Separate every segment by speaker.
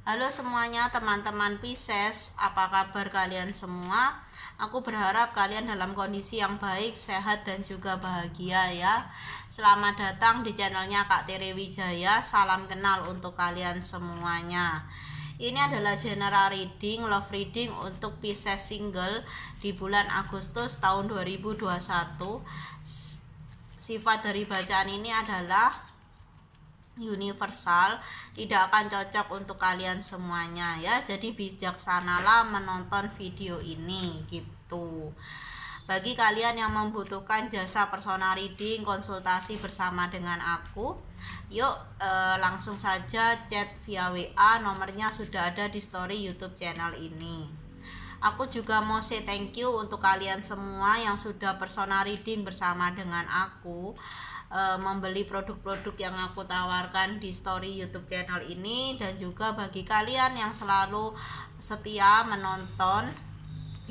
Speaker 1: Halo semuanya teman-teman Pisces, apa kabar kalian semua? Aku berharap kalian dalam kondisi yang baik, sehat dan juga bahagia ya. Selamat datang di channelnya Kak Tere Wijaya. Salam kenal untuk kalian semuanya. Ini adalah general reading, love reading untuk Pisces single di bulan Agustus tahun 2021. Sifat dari bacaan ini adalah universal, tidak akan cocok untuk kalian semuanya ya. Jadi bijaksanalah menonton video ini gitu. Bagi kalian yang membutuhkan jasa personal reading, konsultasi bersama dengan aku, yuk langsung saja chat via WA, nomornya sudah ada di story YouTube channel ini. Aku juga mau say thank you untuk kalian semua yang sudah personal reading bersama dengan aku, membeli produk-produk yang aku tawarkan di story YouTube channel ini, dan juga bagi kalian yang selalu setia menonton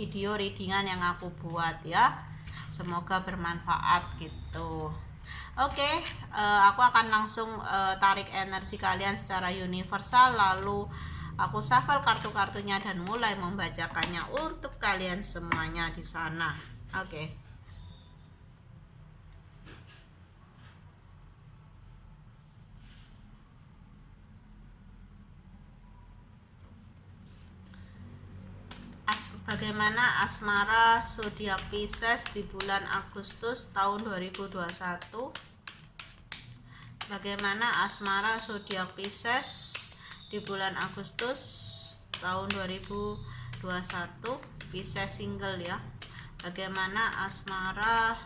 Speaker 1: video readingan yang aku buat ya. Semoga bermanfaat gitu. Oke, aku akan langsung tarik energi kalian secara universal, lalu aku shuffle kartu-kartunya dan mulai membacakannya untuk kalian semuanya di sana. Oke. Bagaimana asmara zodiak Pisces di bulan Agustus tahun 2021? Bagaimana asmara zodiak Pisces di bulan Agustus tahun 2021? Pisces single ya. Bagaimana asmara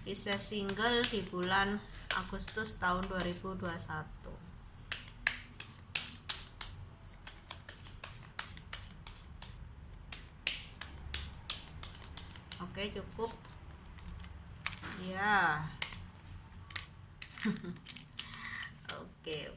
Speaker 1: Pisces single di bulan Agustus tahun 2021? Oke, cukup ya. Oke.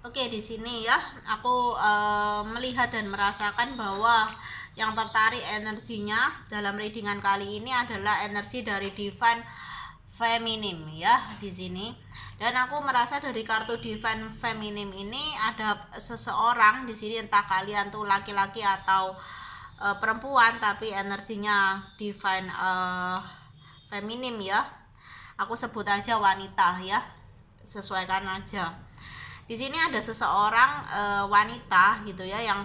Speaker 1: Oke, di sini ya aku melihat dan merasakan bahwa yang tertarik energinya dalam readingan kali ini adalah energi dari Divine Feminine ya di sini. Dan aku merasa dari kartu Divine Feminine ini ada seseorang di sini, entah kalian tuh laki-laki atau perempuan, tapi energinya Divine Feminine ya. Aku sebut aja wanita ya. Sesuaikan aja. Di sini ada seseorang wanita gitu ya, yang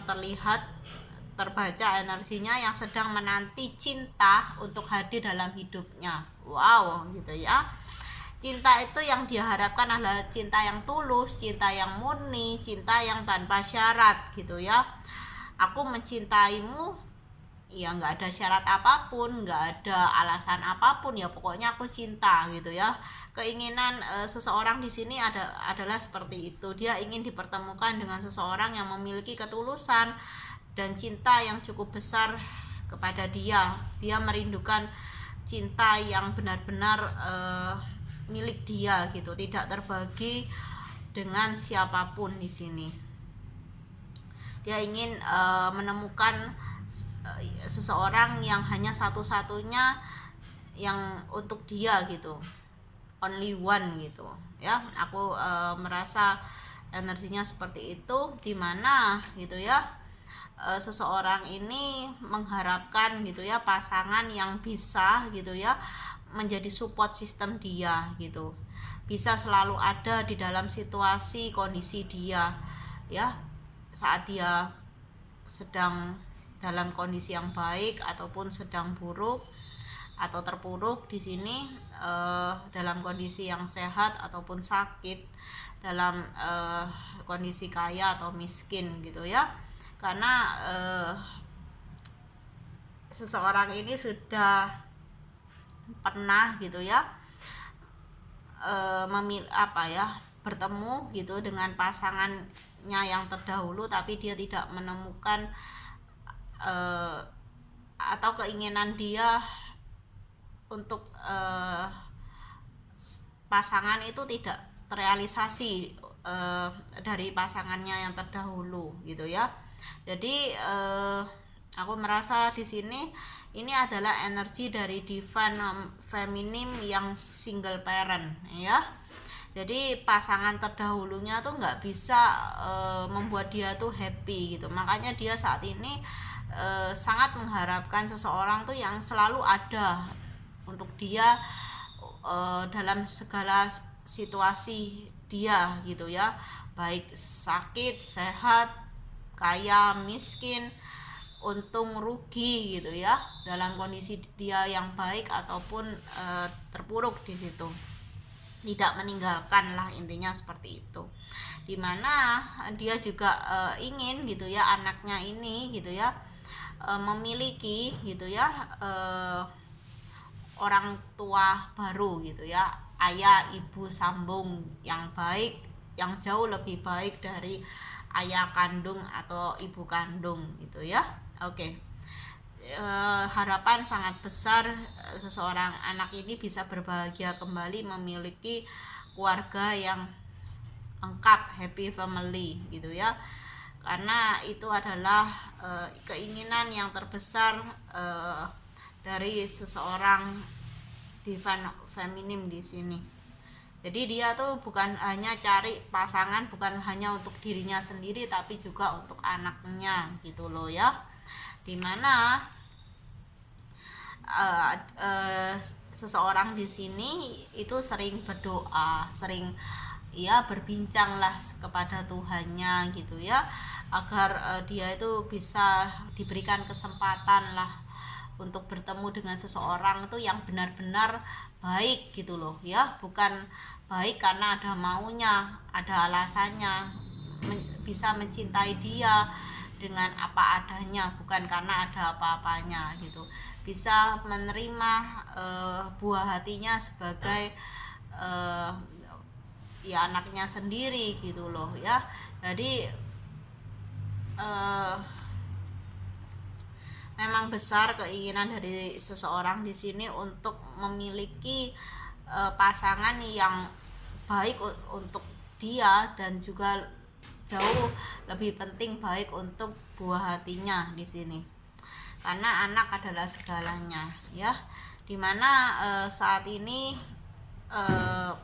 Speaker 1: terbaca energinya yang sedang menanti cinta untuk hadir dalam hidupnya. Wow, gitu ya. Cinta itu yang diharapkan adalah cinta yang tulus, cinta yang murni, cinta yang tanpa syarat gitu ya. Aku mencintaimu, ya nggak ada syarat apapun, nggak ada alasan apapun, ya pokoknya aku cinta gitu ya. Keinginan seseorang di sini adalah seperti itu. Dia ingin dipertemukan dengan seseorang yang memiliki ketulusan dan cinta yang cukup besar kepada dia. Dia merindukan cinta yang benar-benar milik dia gitu, tidak terbagi dengan siapapun di sini. Dia ingin menemukan seseorang yang hanya satu-satunya yang untuk dia gitu, only one gitu ya. Aku merasa energinya seperti itu, dimana gitu ya, seseorang ini mengharapkan gitu ya pasangan yang bisa gitu ya menjadi support system dia gitu, bisa selalu ada di dalam situasi kondisi dia ya, saat dia sedang dalam kondisi yang baik ataupun sedang buruk atau terpuruk di sini, dalam kondisi yang sehat ataupun sakit, dalam kondisi kaya atau miskin gitu ya. Karena seseorang ini sudah pernah gitu ya bertemu gitu dengan pasangannya yang terdahulu, tapi dia tidak menemukan atau keinginan dia untuk pasangan itu tidak terrealisasi dari pasangannya yang terdahulu gitu ya. Jadi aku merasa di sini ini adalah energi dari divine feminine yang single parent ya. Jadi pasangan terdahulunya tuh nggak bisa membuat dia tuh happy gitu. Makanya dia saat ini sangat mengharapkan seseorang tuh yang selalu ada untuk dia dalam segala situasi dia gitu ya, baik sakit, sehat, kaya, miskin, untung, rugi gitu ya, dalam kondisi dia yang baik ataupun terpuruk di situ, tidak meninggalkan lah, intinya seperti itu. Dimana dia juga ingin gitu ya anaknya ini gitu ya memiliki gitu ya orang tua baru gitu ya, ayah ibu sambung yang baik, yang jauh lebih baik dari ayah kandung atau ibu kandung gitu ya. Oke. Harapan sangat besar seseorang anak ini bisa berbahagia kembali, memiliki keluarga yang lengkap, happy family gitu ya, karena itu adalah keinginan yang terbesar dari seseorang divine feminim di sini. Jadi dia tuh bukan hanya cari pasangan, bukan hanya untuk dirinya sendiri, tapi juga untuk anaknya gitu loh ya. Dimana seseorang di sini itu sering berdoa, sering ya berbincang lah kepada Tuhannya gitu ya, agar dia itu bisa diberikan kesempatan lah untuk bertemu dengan seseorang itu yang benar-benar baik gitu loh ya, bukan baik karena ada maunya, ada alasannya, bisa mencintai dia dengan apa adanya, bukan karena ada apa-apanya gitu, bisa menerima buah hatinya sebagai ya anaknya sendiri gitu loh ya. Jadi memang besar keinginan dari seseorang di sini untuk memiliki pasangan yang baik untuk dia, dan juga jauh lebih penting baik untuk buah hatinya di sini, karena anak adalah segalanya ya. Dimana saat ini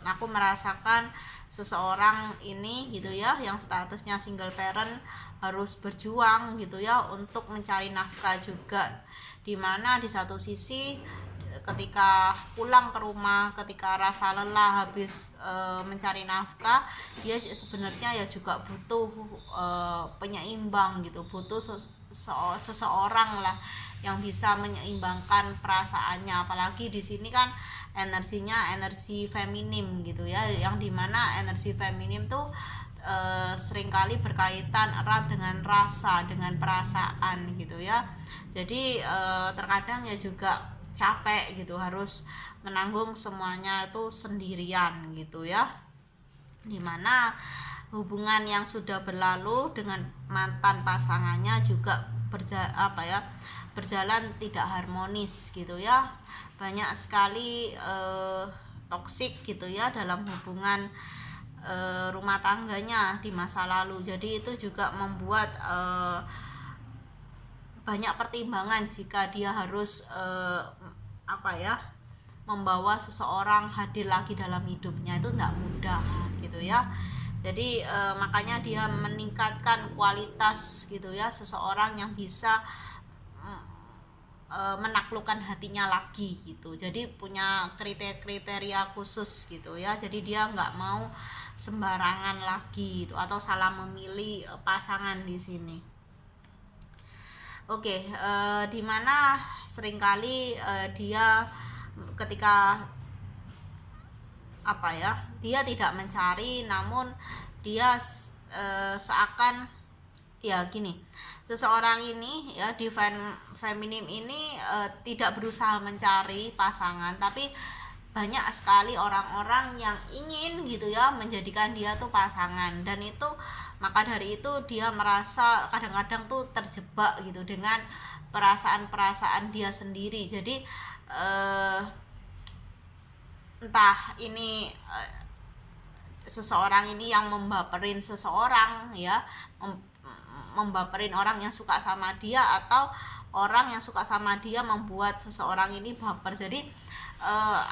Speaker 1: aku merasakan seseorang ini gitu ya yang statusnya single parent harus berjuang gitu ya untuk mencari nafkah juga, dimana di satu sisi ketika pulang ke rumah, ketika rasa lelah habis mencari nafkah, dia sebenarnya ya juga butuh penyeimbang gitu, butuh seseorang lah yang bisa menyeimbangkan perasaannya. Apalagi di sini kan energinya energi feminim gitu ya, yang dimana energi feminim tuh seringkali berkaitan erat dengan rasa, dengan perasaan gitu ya. Jadi terkadang ya juga capek gitu, harus menanggung semuanya itu sendirian gitu ya, dimana hubungan yang sudah berlalu dengan mantan pasangannya juga berjalan tidak harmonis gitu ya, banyak sekali toksik gitu ya dalam hubungan rumah tangganya di masa lalu. Jadi itu juga membuat banyak pertimbangan jika dia harus membawa seseorang hadir lagi dalam hidupnya, itu tidak mudah gitu ya. Jadi makanya dia meningkatkan kualitas gitu ya, seseorang yang bisa menaklukkan hatinya lagi gitu. Jadi punya kriteria khusus gitu ya. Jadi dia nggak mau sembarangan lagi gitu, atau salah memilih pasangan di sini. Oke, dimana seringkali dia ketika dia tidak mencari, namun dia seakan ya gini, seseorang ini ya divine feminim ini tidak berusaha mencari pasangan, tapi banyak sekali orang-orang yang ingin gitu ya menjadikan dia tuh pasangan, dan itu maka dari itu dia merasa kadang-kadang tuh terjebak gitu dengan perasaan-perasaan dia sendiri. Jadi entah ini seseorang ini yang membaperin seseorang ya, membaperin orang yang suka sama dia, atau orang yang suka sama dia membuat seseorang ini baper. Jadi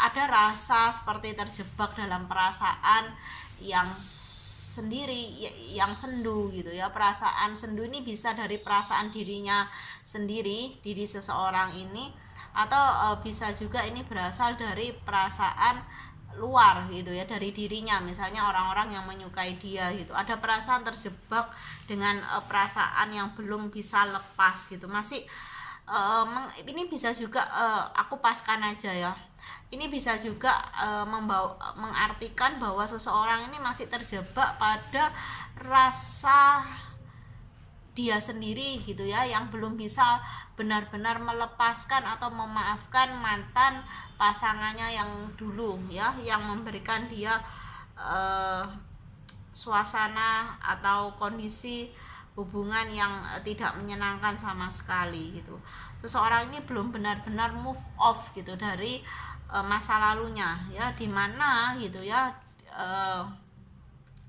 Speaker 1: ada rasa seperti terjebak dalam perasaan yang sendiri, yang sendu gitu ya. Perasaan sendu ini bisa dari perasaan dirinya sendiri, diri seseorang ini, atau bisa juga ini berasal dari perasaan luar gitu ya, dari dirinya, misalnya orang-orang yang menyukai dia gitu. Ada perasaan terjebak dengan perasaan yang belum bisa lepas gitu. Masih ini bisa juga aku paskan aja ya. Ini bisa juga mengartikan bahwa seseorang ini masih terjebak pada rasa dia sendiri gitu ya, yang belum bisa benar-benar melepaskan atau memaafkan mantan pasangannya yang dulu ya, yang memberikan dia suasana atau kondisi hubungan yang tidak menyenangkan sama sekali gitu. Seseorang ini belum benar-benar move off gitu dari masa lalunya ya, dimana gitu ya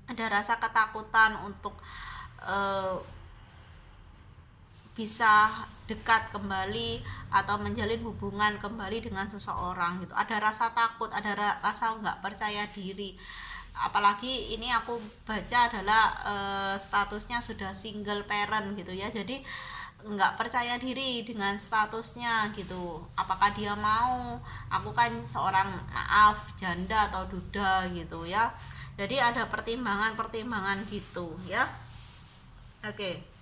Speaker 1: ada rasa ketakutan untuk bisa dekat kembali atau menjalin hubungan kembali dengan seseorang gitu. Ada rasa takut, ada rasa nggak percaya diri. Apalagi ini aku baca adalah statusnya sudah single parent gitu ya, jadi nggak percaya diri dengan statusnya gitu. Apakah dia mau, aku kan seorang maaf janda atau duda gitu ya. Jadi ada pertimbangan-pertimbangan gitu ya. Oke.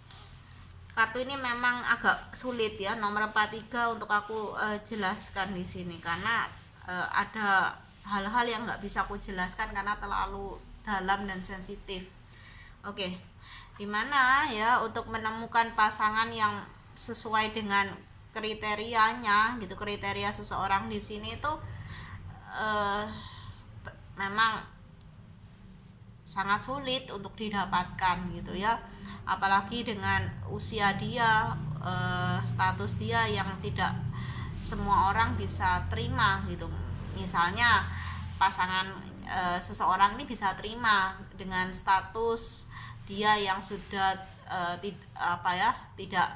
Speaker 1: Kartu ini memang agak sulit ya, nomor 43 untuk aku jelaskan di sini, karena ada hal-hal yang nggak bisa aku jelaskan karena terlalu dalam dan sensitif. Oke, dimana ya untuk menemukan pasangan yang sesuai dengan kriterianya gitu, kriteria seseorang di sini itu memang sangat sulit untuk didapatkan gitu ya. Apalagi dengan usia dia, status dia yang tidak semua orang bisa terima gitu. Misalnya pasangan seseorang ini bisa terima dengan status dia yang sudah tidak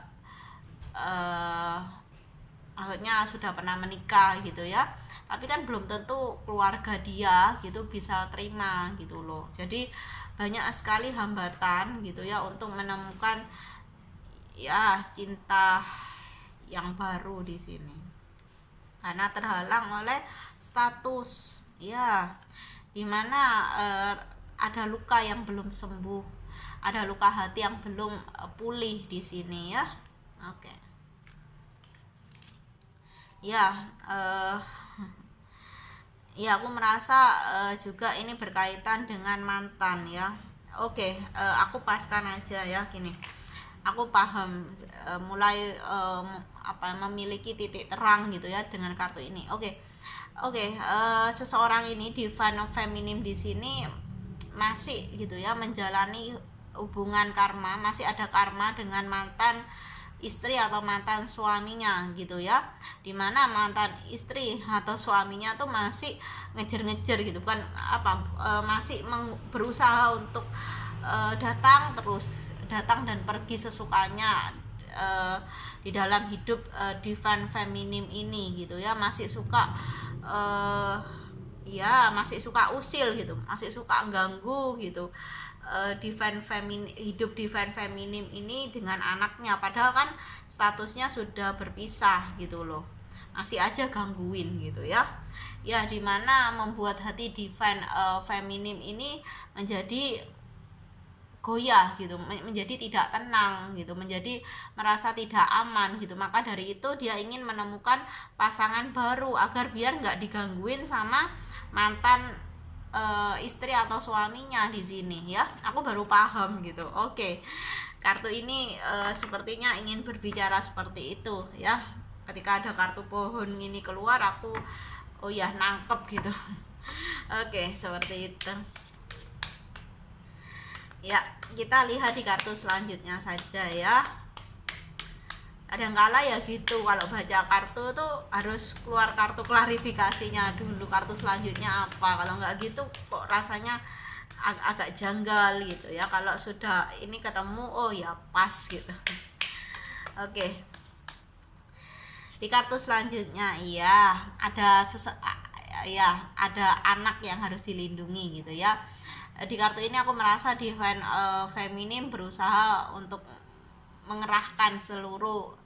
Speaker 1: maksudnya sudah pernah menikah gitu ya, tapi kan belum tentu keluarga dia gitu bisa terima gitu loh. Jadi banyak sekali hambatan gitu ya untuk menemukan ya cinta yang baru di sini, karena terhalang oleh status ya, dimana ada luka yang belum sembuh, ada luka hati yang belum pulih di sini ya. Oke. Ya, ya aku merasa juga ini berkaitan dengan mantan ya. Oke, aku paskan aja ya gini. Aku paham mulai memiliki titik terang gitu ya dengan kartu ini. Oke, seseorang ini divine feminine di sini masih gitu ya menjalani hubungan karma, masih ada karma dengan mantan istri atau mantan suaminya gitu ya, dimana mantan istri atau suaminya tuh masih ngejar-ngejar gitu, bukan masih berusaha untuk datang dan pergi sesukanya di dalam hidup divine feminine ini gitu ya, masih suka masih suka usil gitu, masih suka ganggu gitu hidup divine feminim ini dengan anaknya, padahal kan statusnya sudah berpisah gitu loh, masih aja gangguin gitu ya. Ya, dimana membuat hati divine feminim ini menjadi goyah gitu, menjadi tidak tenang gitu, menjadi merasa tidak aman gitu. Maka dari itu dia ingin menemukan pasangan baru agar biar nggak digangguin sama mantan istri atau suaminya di sini ya. Aku baru paham gitu. Oke. Kartu ini sepertinya ingin berbicara seperti itu ya. Ketika ada kartu pohon ini keluar, aku nangkep gitu. Oke, seperti itu. Ya, kita lihat di kartu selanjutnya saja ya. kadangkala ya gitu, kalau baca kartu tuh harus keluar kartu klarifikasinya dulu, kartu selanjutnya apa, kalau nggak gitu kok rasanya agak janggal gitu ya. Kalau sudah ini ketemu, oh ya pas gitu. Oke, di kartu selanjutnya iya ada ya ada anak yang harus dilindungi gitu ya. Di kartu ini aku merasa divine feminim berusaha untuk mengerahkan seluruh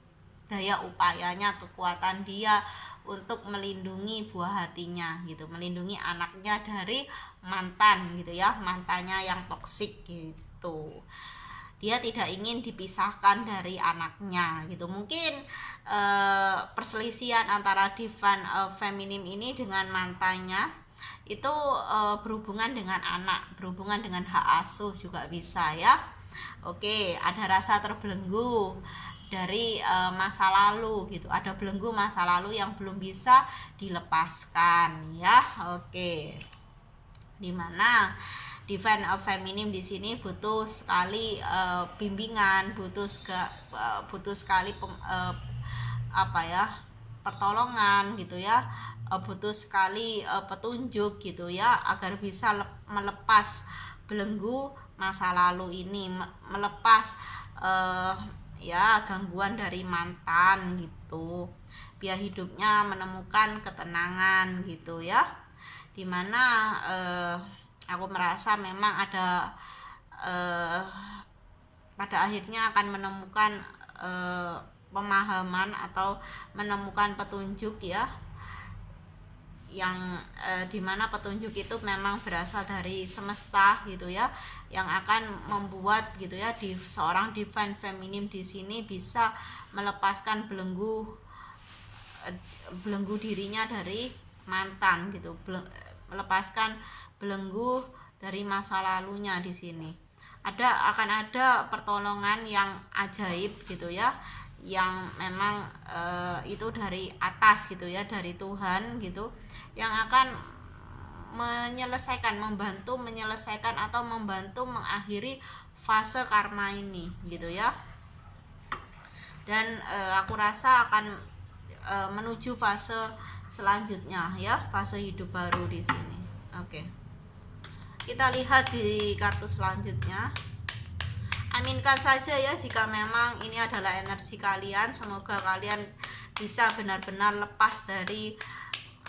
Speaker 1: daya upayanya, kekuatan dia untuk melindungi buah hatinya gitu, melindungi anaknya dari mantan gitu ya, mantannya yang toksik gitu. Dia tidak ingin dipisahkan dari anaknya gitu. Mungkin perselisihan antara divine feminim ini dengan mantannya itu berhubungan dengan anak, berhubungan dengan hak asuh juga bisa ya. Oke, ada rasa terbelenggu dari masa lalu gitu, ada belenggu masa lalu yang belum bisa dilepaskan ya. Oke, dimana divine feminim di sini butuh sekali bimbingan, butuh sekali apa ya, pertolongan gitu ya, butuh sekali petunjuk gitu ya, agar bisa melepas belenggu masa lalu ini, melepas ya gangguan dari mantan gitu, biar hidupnya menemukan ketenangan gitu ya. Dimana aku merasa memang ada pada akhirnya akan menemukan pemahaman atau menemukan petunjuk ya, yang dimana petunjuk itu memang berasal dari semesta gitu ya, yang akan membuat gitu ya di seorang divine feminim di sini bisa melepaskan belenggu dirinya dari mantan gitu, melepaskan belenggu dari masa lalunya. Di sini akan ada pertolongan yang ajaib gitu ya, yang memang itu dari atas gitu ya, dari Tuhan gitu, yang akan membantu menyelesaikan atau membantu mengakhiri fase karma ini gitu ya. Dan aku rasa akan menuju fase selanjutnya ya, fase hidup baru di sini. Oke, kita lihat di kartu selanjutnya. Aminkan saja ya jika memang ini adalah energi kalian. Semoga kalian bisa benar-benar lepas dari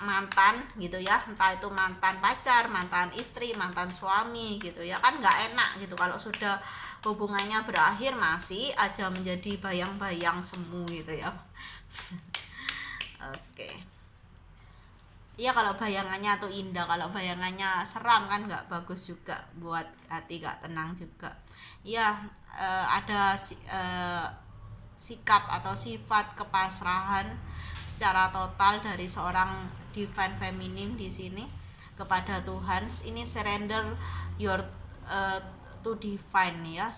Speaker 1: mantan gitu ya, entah itu mantan pacar, mantan istri, mantan suami gitu ya. Kan nggak enak gitu kalau sudah hubungannya berakhir masih aja menjadi bayang-bayang semu gitu ya. Oke, iya kalau bayangannya tuh indah, kalau bayangannya seram kan nggak bagus juga, buat hati nggak tenang juga ya. Ada sikap atau sifat kepasrahan secara total dari seorang divine feminim di sini kepada Tuhan. Ini surrender your to divine ya,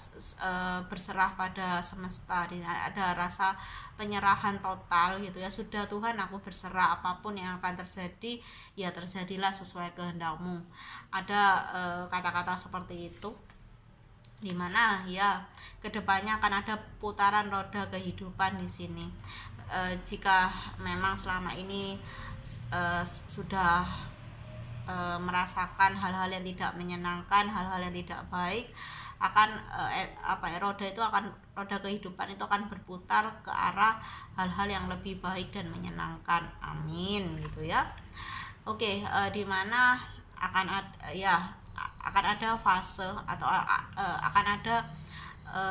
Speaker 1: berserah pada semesta. Ada rasa penyerahan total gitu ya, sudah Tuhan aku berserah, apapun yang akan terjadi ya terjadilah sesuai kehendakmu. Ada kata-kata seperti itu, dimana ya kedepannya akan ada putaran roda kehidupan di sini. Jika memang selama ini sudah merasakan hal-hal yang tidak menyenangkan, hal-hal yang tidak baik, akan roda kehidupan itu akan berputar ke arah hal-hal yang lebih baik dan menyenangkan. Amin gitu ya. Oke, dimana akan ada fase atau akan ada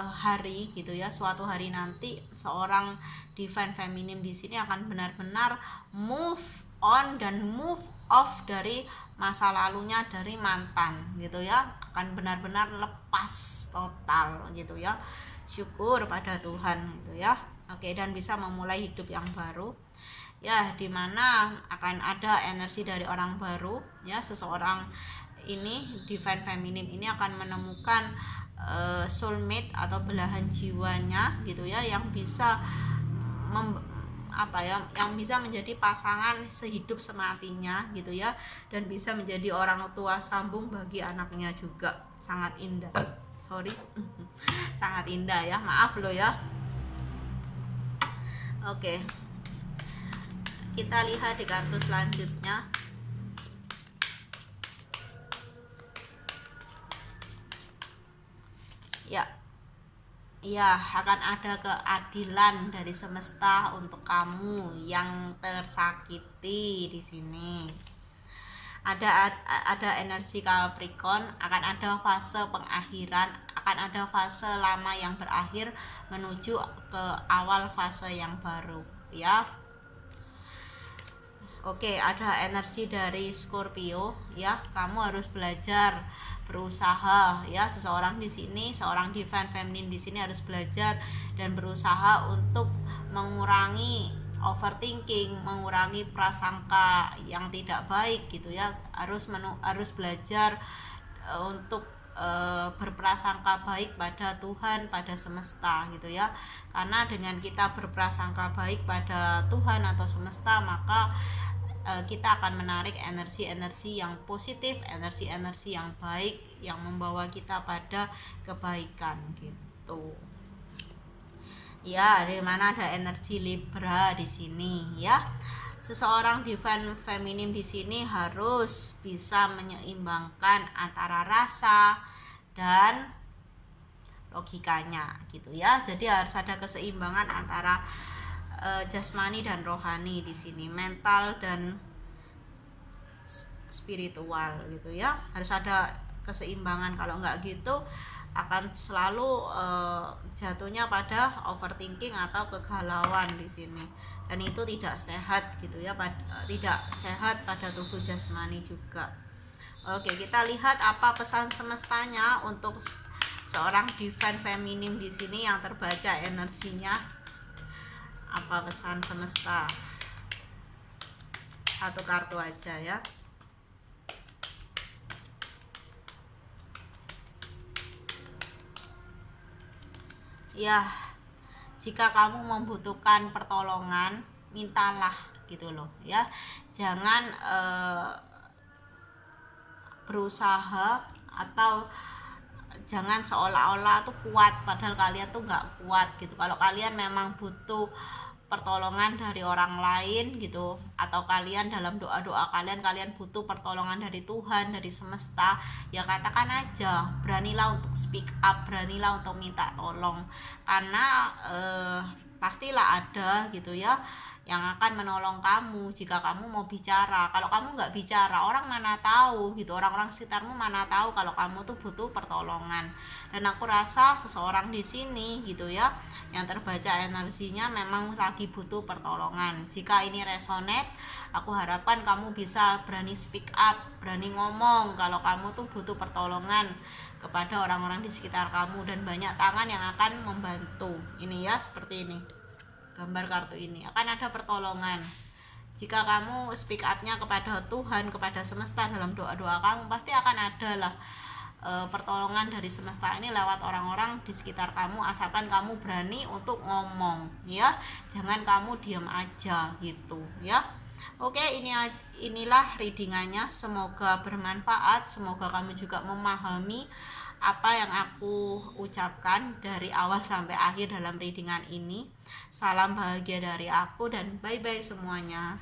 Speaker 1: hari gitu ya, suatu hari nanti seorang divine feminim di sini akan benar-benar move on dan move off dari masa lalunya, dari mantan gitu ya, akan benar-benar lepas total gitu ya. Syukur pada Tuhan gitu ya. Oke, dan bisa memulai hidup yang baru ya, dimana akan ada energi dari orang baru ya. Seseorang ini divine feminim ini akan menemukan soulmate atau belahan jiwanya gitu ya, yang bisa yang bisa menjadi pasangan sehidup sematinya gitu ya, dan bisa menjadi orang tua sambung bagi anaknya juga. Sangat indah, sangat indah ya, maaf loh ya. Oke, kita lihat di kartu selanjutnya. Ya, akan ada keadilan dari semesta untuk kamu yang tersakiti di sini. Ada energi Capricorn, akan ada fase pengakhiran, akan ada fase lama yang berakhir menuju ke awal fase yang baru, ya. Oke, ada energi dari Scorpio, ya. Kamu harus belajar berusaha, ya. Seseorang di sini, seorang divine feminine di sini harus belajar dan berusaha untuk mengurangi overthinking, mengurangi prasangka yang tidak baik gitu ya. Harus belajar untuk berprasangka baik pada Tuhan, pada semesta gitu ya. Karena dengan kita berprasangka baik pada Tuhan atau semesta, maka kita akan menarik energi-energi yang positif, energi-energi yang baik yang membawa kita pada kebaikan gitu. Ya, di mana ada energi Libra di sini ya. Seseorang divine feminim di sini harus bisa menyeimbangkan antara rasa dan logikanya gitu ya. Jadi harus ada keseimbangan antara jasmani dan rohani di sini, mental dan spiritual gitu ya. Harus ada keseimbangan, kalau nggak gitu akan selalu jatuhnya pada overthinking atau kegalauan di sini, dan itu tidak sehat gitu ya, tidak sehat pada tubuh jasmani juga. Oke, kita lihat apa pesan semestanya untuk seorang divine feminim di sini yang terbaca energinya. Apa pesan semesta? Satu kartu aja ya. Ya, jika kamu membutuhkan pertolongan, mintalah gitu loh ya. Jangan berusaha atau jangan seolah-olah tuh kuat padahal kalian tuh nggak kuat gitu. Kalau kalian memang butuh pertolongan dari orang lain gitu, atau kalian dalam doa-doa kalian butuh pertolongan dari Tuhan, dari semesta, ya katakan aja, beranilah untuk speak up, beranilah untuk minta tolong, karena pastilah ada gitu ya yang akan menolong kamu jika kamu mau bicara. Kalau kamu nggak bicara, orang mana tahu gitu, orang-orang sekitarmu mana tahu kalau kamu tuh butuh pertolongan. Dan aku rasa seseorang di sini gitu ya yang terbaca energinya memang lagi butuh pertolongan. Jika ini resonate, aku harapkan kamu bisa berani speak up, berani ngomong kalau kamu tuh butuh pertolongan kepada orang-orang di sekitar kamu, dan banyak tangan yang akan membantu. Ini ya, seperti ini gambar kartu ini, akan ada pertolongan. Jika kamu speak up-nya kepada Tuhan, kepada semesta dalam doa-doa kamu, pasti akan ada lah pertolongan dari semesta ini lewat orang-orang di sekitar kamu, asalkan kamu berani untuk ngomong ya. Jangan kamu diam aja gitu ya. Oke, inilah readingannya, semoga bermanfaat, semoga kamu juga memahami apa yang aku ucapkan dari awal sampai akhir dalam readingan ini. Salam bahagia dari aku dan bye-bye semuanya.